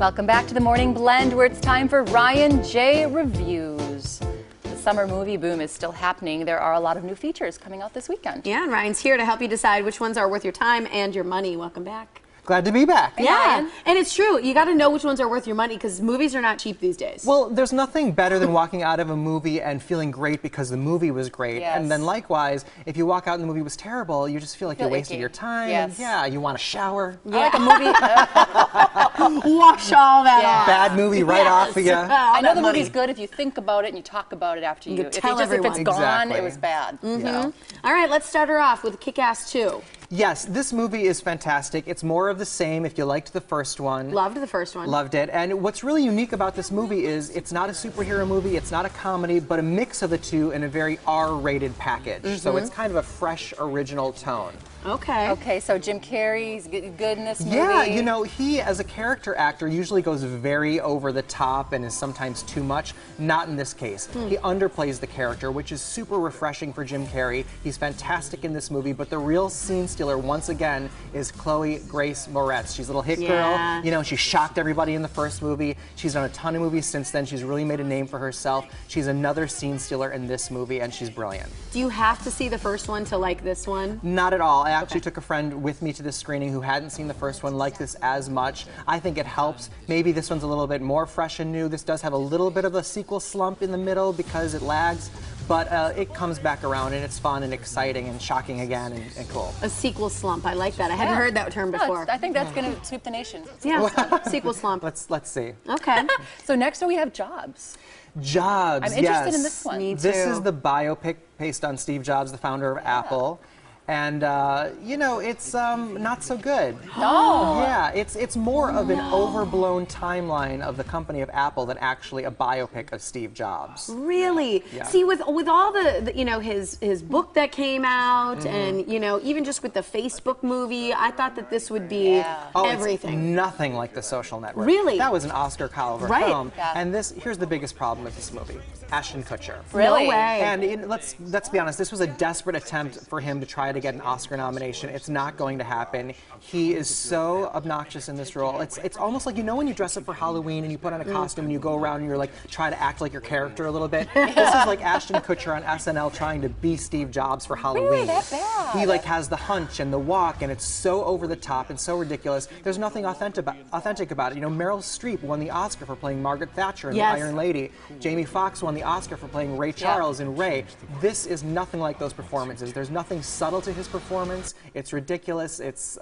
Welcome back to the Morning Blend, where it's time for Ryan J. Reviews. The summer movie boom is still happening. There are a lot of new features coming out this weekend. Yeah, and Ryan's here to help you decide which ones are worth your time and your money. Welcome back. Glad to be back. Yeah, and it's true. You got to know which ones are worth your money because movies are not cheap these days. Well, there's nothing better than walking out of a movie and feeling great because the movie was great. Yes. And then likewise, if you walk out and the movie was terrible, you just feel like you're wasting your time. Yes. And yeah, you want a shower. Yeah. I like a movie. Wash all that off. Bad movie right off of you. I know the movie's good if you think about it and you talk about it after you. If it's gone, Exactly. it was bad. Yeah. All right, let's start her off with Kick-Ass 2. Yes, this movie is fantastic. It's more of the same if you liked the first one. Loved the first one. Loved it. And what's really unique about this movie is it's not a superhero movie, it's not a comedy, but a mix of the two in a very R-rated package. So it's kind of a fresh, original tone. Okay. Okay, so Jim Carrey's good in this movie. Yeah, you know, he as a character actor usually goes very over the top and is sometimes too much. Not in this case. He underplays the character, which is super refreshing for Jim Carrey. He's fantastic in this movie, but the real scene stealer once again is Chloe Grace Moretz. She's a little hit girl. You know, she shocked everybody in the first movie. She's done a ton of movies since then. She's really made a name for herself. She's another scene stealer in this movie, and she's brilliant. Do you have to see the first one to like this one? Not at all. I actually took a friend with me to this screening who hadn't seen the first one, liked this as much. I think it helps. Maybe this one's a little bit more fresh and new. This does have a little bit of a sequel slump in the middle because it lags, but it comes back around and it's fun and exciting and shocking again and cool. A sequel slump. I like that. I hadn't heard that term before. I think that's going to sweep the nation. Yeah, sequel slump. Let's see. Okay. So next we have Jobs. Jobs, I'm interested in this one. Me too. This is the biopic based on Steve Jobs, the founder of Apple. And, you know, it's not so good. No. Yeah, it's more of an overblown timeline of the company of Apple than actually a biopic of Steve Jobs. Really? Yeah. See, with all the you know, his book that came out and, you know, even just with the Facebook movie, I thought that this would be everything. It's nothing like The Social Network. Really? That was an Oscar caliber film. Yeah. And here's the biggest problem with this movie. Ashton Kutcher. Really? No way. And let's be honest, this was a desperate attempt for him to try to get an Oscar nomination. It's not going to happen. He is so obnoxious in this role. It's almost like, you know, when you dress up for Halloween and you put on a costume and you go around and you're like, try to act like your character a little bit. This is like Ashton Kutcher on SNL trying to be Steve Jobs for Halloween. Really? That bad? He like has the hunch and the walk, and it's so over the top and so ridiculous. There's nothing authentic about it. You know, Meryl Streep won the Oscar for playing Margaret Thatcher in The Iron Lady. Jamie Foxx won the Oscar for playing Ray Charles in Ray. This is nothing like those performances. There's nothing subtle to his performance. It's ridiculous. It's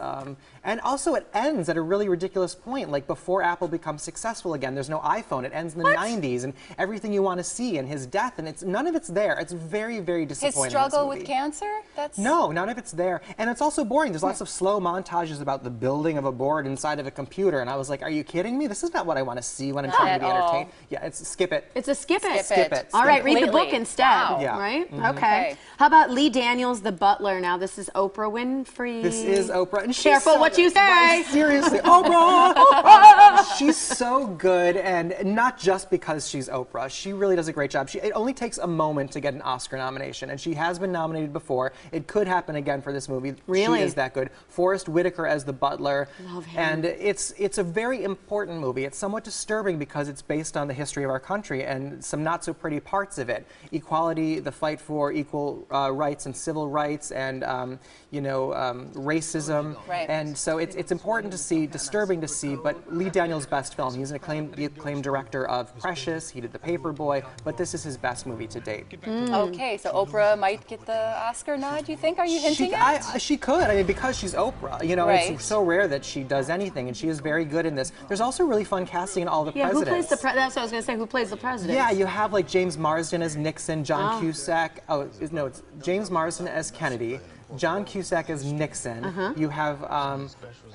and also it ends at a really ridiculous point. Like before Apple becomes successful again, there's no iPhone. It ends in the 90s, and everything you want to see, and his death, and none of it's there. It's very, very disappointing. His struggle with cancer? No, none of it's there. And it's also boring. There's lots of slow montages about the building of a board inside of a computer, and I was like, are you kidding me? This is not what I want to see when I'm trying to be entertained. Yeah, skip it. It's a skip it. Skip it. All right, read the Completely. book instead. Wow. Yeah. Right? Mhm. Okay. How about Lee Daniels The Butler? Now, this is Oprah Winfrey. This is Oprah. And she's Careful what you say. Seriously, Oprah! She's so good, and not just because she's Oprah. She really does a great job. It only takes a moment to get an Oscar nomination, and she has been nominated before. It could happen again for this movie. Really? She is that good. Forrest Whitaker as the butler. Love him. And it's a very important movie. It's somewhat disturbing because it's based on the history of our country and some not so pretty parts of it. Equality, the fight for equal rights and civil rights, and you know, racism. Right. And so it's important to see, disturbing to see, but Lee Daniels' best film. He's an acclaimed director of Precious. He did The Paperboy, but this is his best movie to date. Okay, so Oprah might get the Oscar nod, do you think? Are you hinting at? She could. I mean, because she's Oprah. You know, it's so rare that she does anything, and she is very good in this. There's also really fun casting in all the presidents. Who plays the president? That's what I was going to say. Who plays the president? Yeah, you have like James Marsden as Nixon, John Cusack. Oh, no, it's James Marsden as Kennedy. John Cusack as Nixon. You have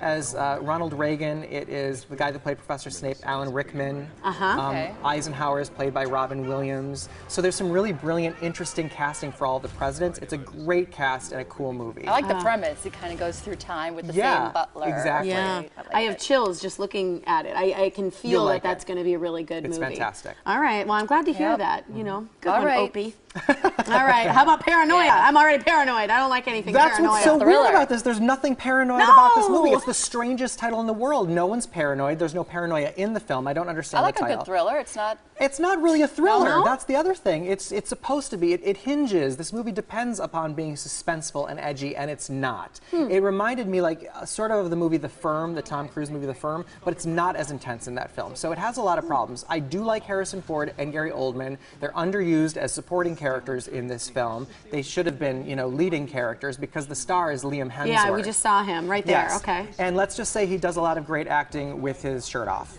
as Ronald Reagan, it is the guy that played Professor Snape, Alan Rickman. Eisenhower is played by Robin Williams. So there's some really brilliant, interesting casting for all the presidents. It's a great cast and a cool movie. I like the premise. It kind of goes through time with the same butler. Exactly. Yeah, I have chills just looking at it. I can feel that that's going to be a really good movie. It's fantastic. All right, well, I'm glad to hear that. You know, good All one, right. Opie. All right, how about Paranoia? I'm already paranoid. I don't like anything. anything That's paranoia. what's so Thriller. weird about this. There's nothing paranoid No! about this movie. It's the strangest title in the world. No one's paranoid. There's no paranoia in the film. I don't understand I like the a title. good thriller. It's not. It's not really a thriller. No? That's the other thing. It's supposed to be. It hinges. This movie depends upon being suspenseful and edgy, and it's not. It reminded me like sort of the movie The Firm, the Tom Cruise movie The Firm, but it's not as intense in that film. So it has a lot of problems. I do like Harrison Ford and Gary Oldman. They're underused as supporting characters in this film. They should have been, leading characters because the star is Liam Hemsworth. Yeah, we just saw him right there. Yes. Okay. And let's just say he does a lot of great acting with his shirt off.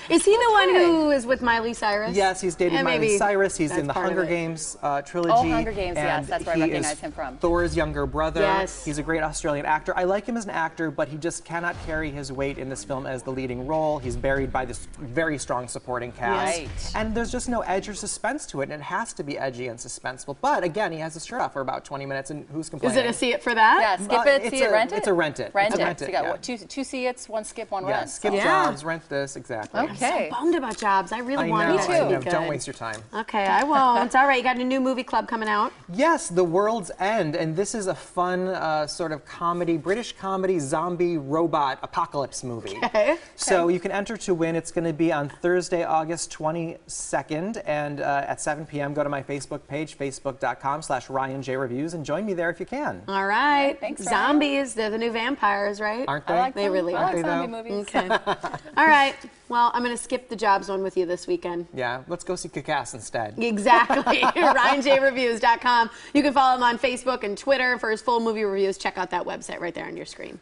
Is he the one who is with Miley Cyrus? Yes, he's dating Miley maybe Cyrus. He's that's in the part of Hunger it. Games trilogy. Oh, Hunger Games, yes, and that's where I he recognize is him from. Thor's younger brother. Yes. He's a great Australian actor. I like him as an actor, but he just cannot carry his weight in this film as the leading role. He's buried by this very strong supporting cast. Right. And there's just no edge or suspense to it, and it has to be edgy and suspenseful. But again, he has his shirt off for about 20 minutes, and who's complaining? Is it a see it for that? Yeah, skip it, see it, rent it? It's a rent it. Rent It's a it. rent So it, you got yeah. what, two see it's, one skip, one Yeah, rent. skip Yeah. jobs, rent this, exactly. Okay. I'm so bummed about Jobs. I really I wanted know, it to I be know. good. Don't waste your time. Okay, I won't. All right, you got a new movie club coming out. Yes, The World's End, and this is a fun sort of comedy, British comedy, zombie, robot, apocalypse movie. Okay. So you can enter to win. It's going to be on Thursday, August 22nd, and at 7 p.m. go to my Facebook page, facebook.com/RyanJReviews, and join me there if you can. All right. Thanks, Ryan. Zombies, they're the new vampires, right? Aren't they? I like They them. really I are. like They, zombie though? movies. Okay. All right. Well, I'm going to skip the Jobs one with you this weekend. Yeah, let's go see Kick-Ass instead. Exactly. RyanJReviews.com. You can follow him on Facebook and Twitter for his full movie reviews. Check out that website right there on your screen.